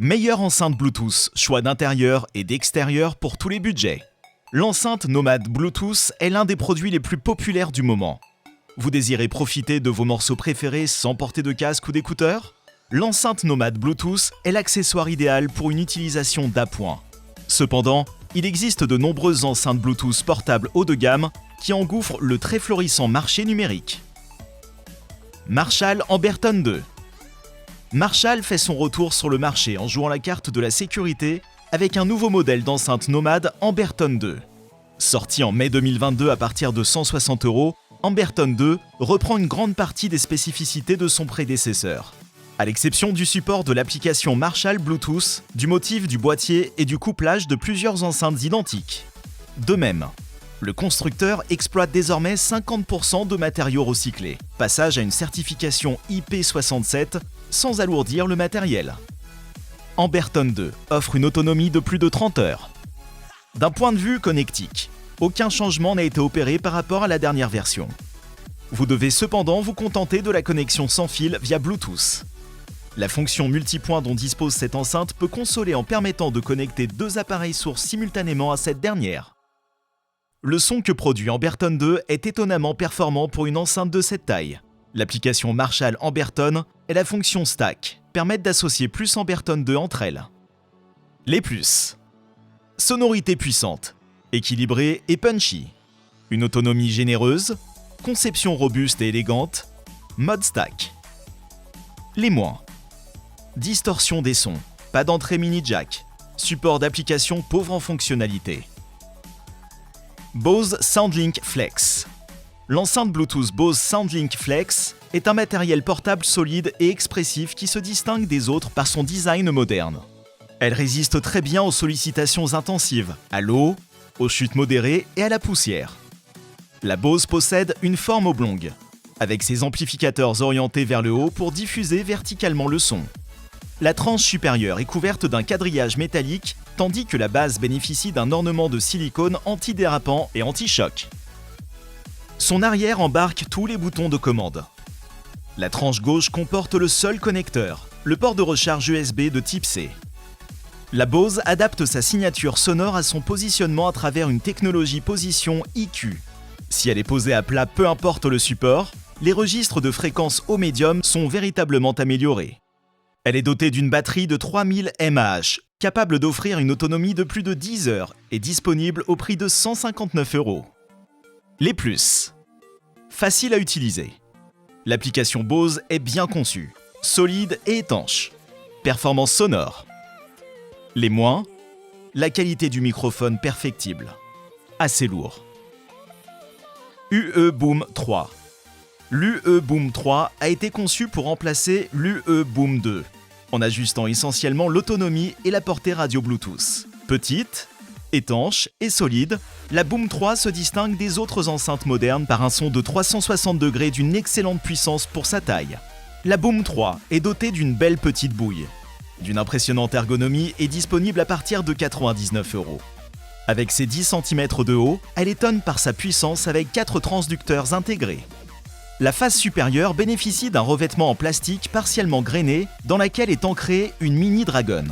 Meilleure enceinte Bluetooth, choix d'intérieur et d'extérieur pour tous les budgets. L'enceinte Nomad Bluetooth est l'un des produits les plus populaires du moment. Vous désirez profiter de vos morceaux préférés sans porter de casque ou d'écouteurs? L'enceinte Nomad Bluetooth est l'accessoire idéal pour une utilisation d'appoint. Cependant, il existe de nombreuses enceintes Bluetooth portables haut de gamme qui engouffrent le très florissant marché numérique. Marshall Amberton 2. Marshall fait son retour sur le marché en jouant la carte de la sécurité avec un nouveau modèle d'enceinte Nomad Amberton 2. Sorti en mai 2022 à partir de 160 €, Amberton 2 reprend une grande partie des spécificités de son prédécesseur. À l'exception du support de l'application Marshall Bluetooth, du motif du boîtier et du couplage de plusieurs enceintes identiques. De même, le constructeur exploite désormais 50% de matériaux recyclés, passage à une certification IP67 sans alourdir le matériel. Amberton 2 offre une autonomie de plus de 30 heures. D'un point de vue connectique, aucun changement n'a été opéré par rapport à la dernière version. Vous devez cependant vous contenter de la connexion sans fil via Bluetooth. La fonction multipoint dont dispose cette enceinte peut consoler en permettant de connecter deux appareils sources simultanément à cette dernière. Le son que produit Amberton 2 est étonnamment performant pour une enceinte de cette taille. L'application Marshall Amberton et la fonction Stack permettent d'associer plus Amberton 2 entre elles. Les plus. Sonorité puissante, équilibrée et punchy. Une autonomie généreuse, conception robuste et élégante, mode Stack. Les moins. Distorsion des sons, pas d'entrée mini jack, support d'application pauvre en fonctionnalité. Bose SoundLink Flex. L'enceinte Bluetooth Bose SoundLink Flex est un matériel portable solide et expressif qui se distingue des autres par son design moderne. Elle résiste très bien aux sollicitations intensives, à l'eau, aux chutes modérées et à la poussière. La Bose possède une forme oblongue, avec ses amplificateurs orientés vers le haut pour diffuser verticalement le son. La tranche supérieure est couverte d'un quadrillage métallique, tandis que la base bénéficie d'un ornement de silicone antidérapant et anti-choc. Son arrière embarque tous les boutons de commande. La tranche gauche comporte le seul connecteur, le port de recharge USB de type C. La Bose adapte sa signature sonore à son positionnement à travers une technologie position EQ. Si elle est posée à plat, peu importe le support, les registres de fréquence au médium sont véritablement améliorés. Elle est dotée d'une batterie de 3000 mAh, capable d'offrir une autonomie de plus de 10 heures et disponible au prix de 159 €. Les plus. Facile à utiliser. L'application Bose est bien conçue, solide et étanche. Performance sonore. Les moins. La qualité du microphone perfectible. Assez lourd. UE Boom 3. L'UE Boom 3 a été conçu pour remplacer l'UE Boom 2, en ajustant essentiellement l'autonomie et la portée radio Bluetooth. Petite, étanche et solide, la Boom 3 se distingue des autres enceintes modernes par un son de 360 degrés d'une excellente puissance pour sa taille. La Boom 3 est dotée d'une belle petite bouille, d'une impressionnante ergonomie et disponible à partir de 99 €. Avec ses 10 cm de haut, elle étonne par sa puissance avec 4 transducteurs intégrés. La face supérieure bénéficie d'un revêtement en plastique partiellement grainé dans laquelle est ancrée une mini Dragon.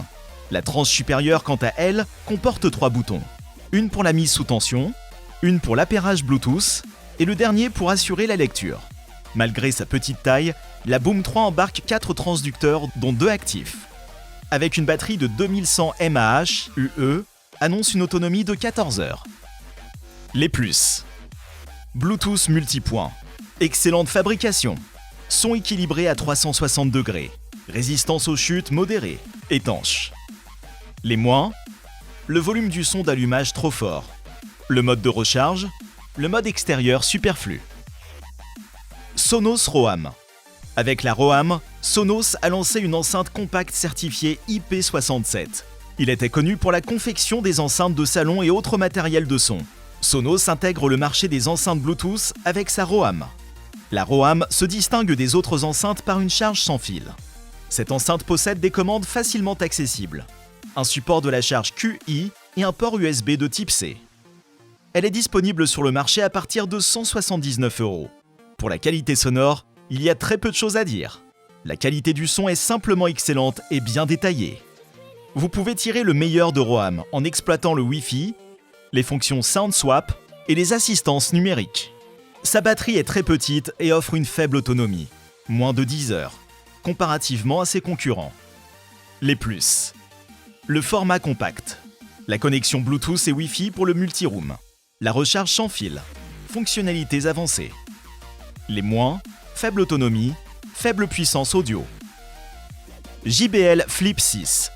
La tranche supérieure, quant à elle, comporte 3 boutons. Une pour la mise sous tension, une pour l'appairage Bluetooth et le dernier pour assurer la lecture. Malgré sa petite taille, la Boom 3 embarque 4 transducteurs dont 2 actifs. Avec une batterie de 2100 mAh, UE annonce une autonomie de 14 heures. Les plus. Bluetooth multipoint. Excellente fabrication. Son équilibré à 360 degrés. Résistance aux chutes modérée. Étanche. Les moins. Le volume du son d'allumage trop fort. Le mode de recharge. Le mode extérieur superflu. Sonos Roam. Avec la Roam, Sonos a lancé une enceinte compacte certifiée IP67. Il était connu pour la confection des enceintes de salon et autres matériels de son. Sonos intègre le marché des enceintes Bluetooth avec sa Roam. La Roam se distingue des autres enceintes par une charge sans fil. Cette enceinte possède des commandes facilement accessibles, un support de la charge QI et un port USB de type C. Elle est disponible sur le marché à partir de 179 €. Pour la qualité sonore, il y a très peu de choses à dire. La qualité du son est simplement excellente et bien détaillée. Vous pouvez tirer le meilleur de Roham en exploitant le Wi-Fi, les fonctions Sound Swap et les assistances numériques. Sa batterie est très petite et offre une faible autonomie, moins de 10 heures, comparativement à ses concurrents. Les plus. Le format compact, la connexion Bluetooth et Wi-Fi pour le multiroom, la recharge sans fil, fonctionnalités avancées. Les moins, faible autonomie, faible puissance audio. JBL Flip 6.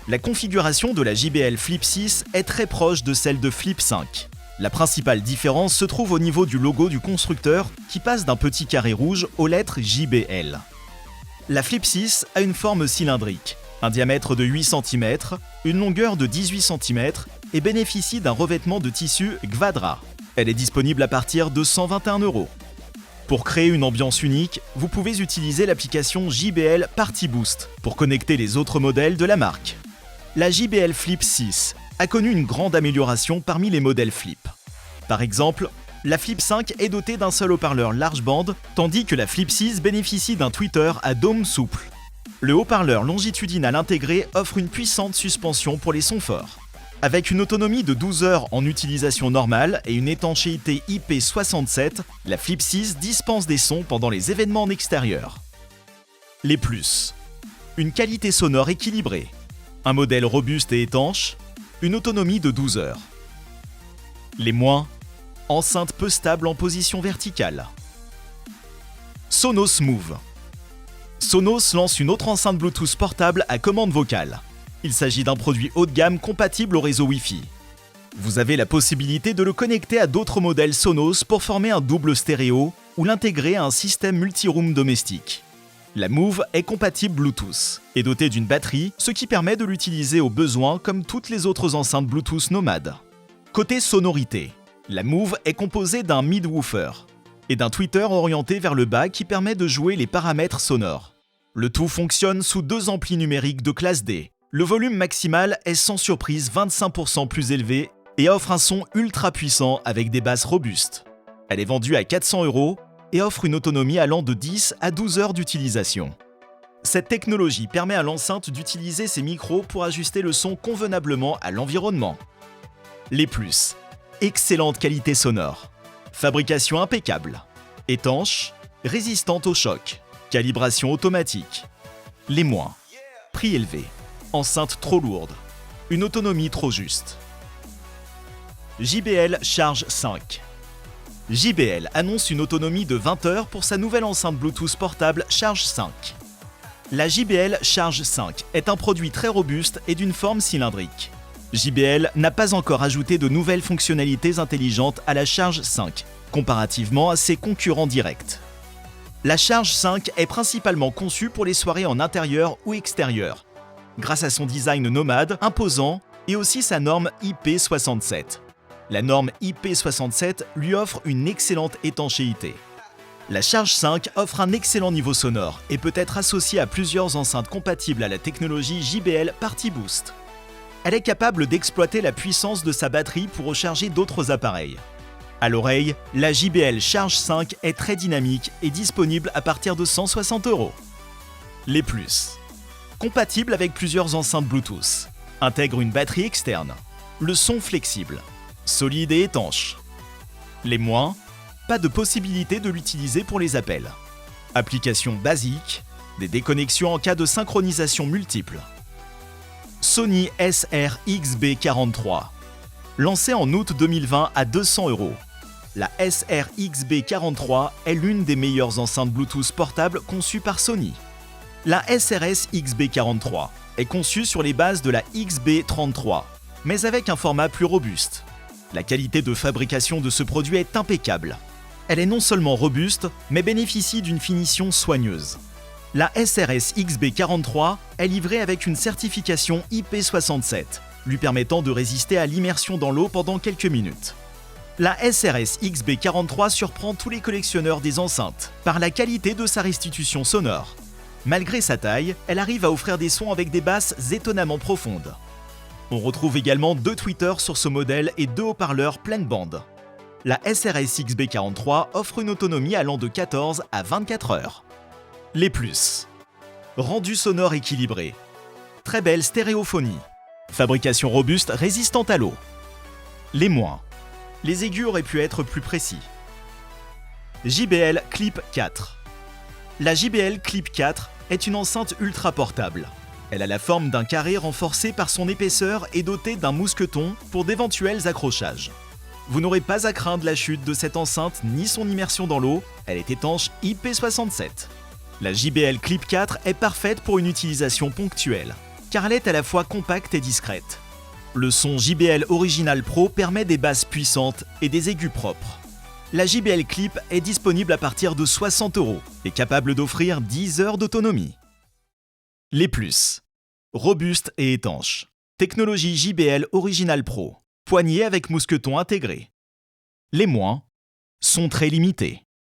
La configuration de la JBL Flip 6 est très proche de celle de Flip 5. La principale différence se trouve au niveau du logo du constructeur qui passe d'un petit carré rouge aux lettres JBL. La Flip 6 a une forme cylindrique, un diamètre de 8 cm, une longueur de 18 cm et bénéficie d'un revêtement de tissu Gvadra. Elle est disponible à partir de 121 €. Pour créer une ambiance unique, vous pouvez utiliser l'application JBL Party Boost pour connecter les autres modèles de la marque. La JBL Flip 6 a connu une grande amélioration parmi les modèles Flip. Par exemple, la Flip 5 est dotée d'un seul haut-parleur large bande, tandis que la Flip 6 bénéficie d'un tweeter à dôme souple. Le haut-parleur longitudinal intégré offre une puissante suspension pour les sons forts. Avec une autonomie de 12 heures en utilisation normale et une étanchéité IP67, la Flip 6 dispense des sons pendant les événements en extérieur. Les plus. Une qualité sonore équilibrée, un modèle robuste et étanche, une autonomie de 12 heures. Les moins. Enceinte peu stable en position verticale. Sonos Move. Sonos lance une autre enceinte Bluetooth portable à commande vocale. Il s'agit d'un produit haut de gamme compatible au réseau Wi-Fi. Vous avez la possibilité de le connecter à d'autres modèles Sonos pour former un double stéréo ou l'intégrer à un système multiroom domestique. La Move est compatible Bluetooth et dotée d'une batterie, ce qui permet de l'utiliser au besoin comme toutes les autres enceintes Bluetooth nomades. Côté sonorité, la Move est composée d'un mid-woofer et d'un tweeter orienté vers le bas qui permet de jouer les paramètres sonores. Le tout fonctionne sous 2 amplis numériques de classe D. Le volume maximal est sans surprise 25% plus élevé et offre un son ultra puissant avec des basses robustes. Elle est vendue à 400 € et offre une autonomie allant de 10 à 12 heures d'utilisation. Cette technologie permet à l'enceinte d'utiliser ses micros pour ajuster le son convenablement à l'environnement. Les plus. Excellente qualité sonore. Fabrication impeccable. Étanche. Résistante au choc. Calibration automatique. Les moins. Prix élevé. Enceinte trop lourde. Une autonomie trop juste. JBL Charge 5. JBL annonce une autonomie de 20 heures pour sa nouvelle enceinte Bluetooth portable Charge 5. La JBL Charge 5 est un produit très robuste et d'une forme cylindrique. JBL n'a pas encore ajouté de nouvelles fonctionnalités intelligentes à la Charge 5, comparativement à ses concurrents directs. La Charge 5 est principalement conçue pour les soirées en intérieur ou extérieur, grâce à son design nomade, imposant, et aussi sa norme IP67. La norme IP67 lui offre une excellente étanchéité. La Charge 5 offre un excellent niveau sonore et peut être associée à plusieurs enceintes compatibles à la technologie JBL Party Boost. Elle est capable d'exploiter la puissance de sa batterie pour recharger d'autres appareils. À l'oreille, la JBL Charge 5 est très dynamique et disponible à partir de 160 €. Les plus. Compatible avec plusieurs enceintes Bluetooth. Intègre une batterie externe. Le son flexible. Solide et étanche. Les moins. Pas de possibilité de l'utiliser pour les appels. Application basique. Des déconnexions en cas de synchronisation multiple. Sony SR-XB43. Lancée en août 2020 à 200 €. La SR-XB43 est l'une des meilleures enceintes Bluetooth portables conçues par Sony. La SRS-XB43 est conçue sur les bases de la XB33, mais avec un format plus robuste. La qualité de fabrication de ce produit est impeccable. Elle est non seulement robuste, mais bénéficie d'une finition soigneuse. La SRS XB43 est livrée avec une certification IP67, lui permettant de résister à l'immersion dans l'eau pendant quelques minutes. La SRS XB43 surprend tous les collectionneurs des enceintes par la qualité de sa restitution sonore. Malgré sa taille, elle arrive à offrir des sons avec des basses étonnamment profondes. On retrouve également 2 tweeters sur ce modèle et 2 haut-parleurs pleine bande. La SRS XB43 offre une autonomie allant de 14 à 24 heures. Les plus. Rendu sonore équilibré. Très belle stéréophonie. Fabrication robuste résistante à l'eau. Les moins. Les aigus auraient pu être plus précis. JBL Clip 4. La JBL Clip 4 est une enceinte ultra portable. Elle a la forme d'un carré renforcé par son épaisseur et doté d'un mousqueton pour d'éventuels accrochages. Vous n'aurez pas à craindre la chute de cette enceinte ni son immersion dans l'eau, elle est étanche IP67. La JBL Clip 4 est parfaite pour une utilisation ponctuelle, car elle est à la fois compacte et discrète. Le son JBL Original Pro permet des basses puissantes et des aigus propres. La JBL Clip est disponible à partir de 60 € et capable d'offrir 10 heures d'autonomie. Les plus. Robuste et étanche. Technologie JBL Original Pro. Poignée avec mousqueton intégré. Les moins. Son très limité.